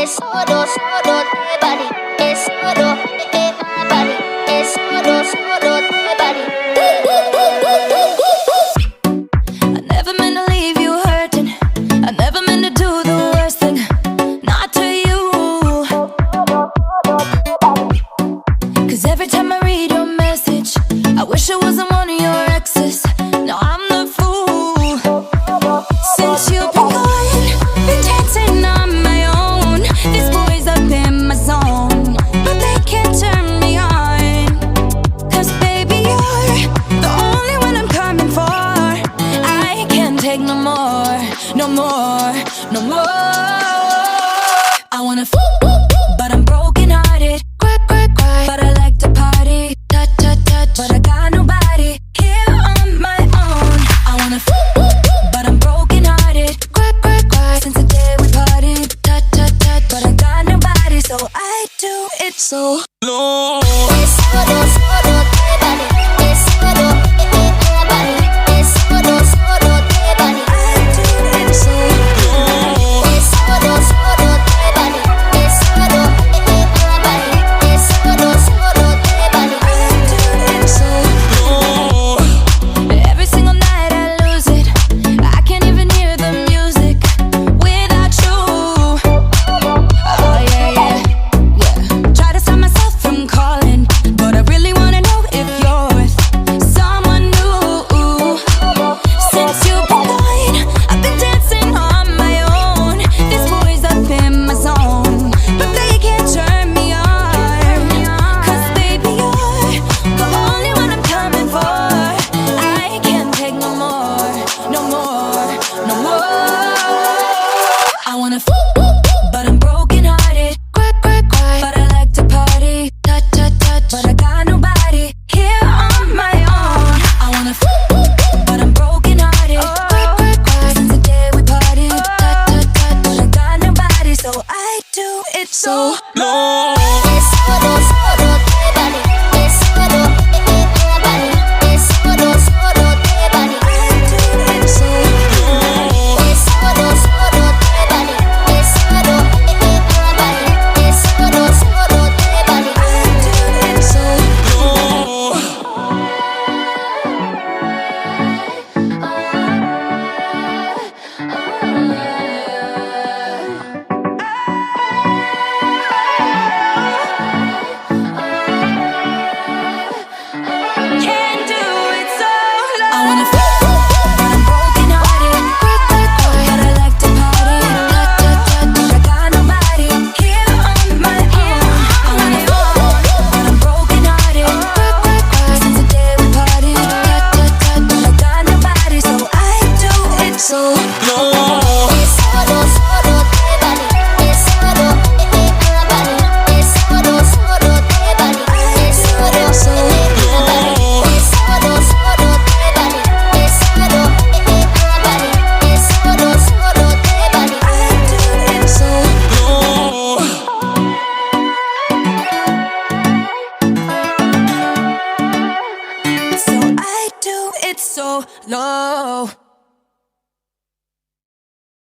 es solo de body, es solo my body, es solo de body. I never meant to leave you hurting. I never meant to do the worst thing, not to you. 'Cause every time I read your message, I wish I wasn't one of your exes. No, I'm the fool. Since you've been gone, been dancing on my own. These boys up in my zone, but they can't turn me on. 'Cause baby, you're the only one I'm coming for. I can't take no more, no more, no more. I wanna but I'm broken hearted. But I like to party, touch, touch, touch. But I got nobody here on my own. I wanna but I'm broken hearted. Since the day we parted, touch, touch, touch. But I got nobody, so I do it so low. Es solo de body, es solo my body, es solo de body. I do it so low. Es solo de body, es solo my body, es solo de body. I do it so low. Every single night I lose it. I can't even hear the music without you. Oh yeah, yeah, yeah. Try to stop myself from calling, but I really wanna know if you're with someone new. Since you've been gone, I've been dancing on my own. These boys up in my zone, but they can't turn me on. 'Cause baby, you're the only one I'm coming for. I can't take no more, no more, no more. I wanna but I'm broken hearted. But I like to party, touch, touch, touch. But I got nobody here on my own. I wanna but I'm broken hearted. Since the day we parted, touch, touch, touch. But I got nobody, so I do it so low. Es solo de body, es solo my body, es solo de body. I do it so low. Es solo de body, es solo my body, es solo de body. I do it so low. Can't do it so low. I wanna but I'm broken hearted. But I like to party, touch, touch, touch. But I got nobody here on my own. I wanna but I'm broken hearted. Since the day we parted, touch, touch, touch. But I got nobody, so I do it so low. Es solo de body, es solo my body, es solo de body, es solo de body, es solo de body, es solo my body, es solo de body. I do it so low. So I do it so low.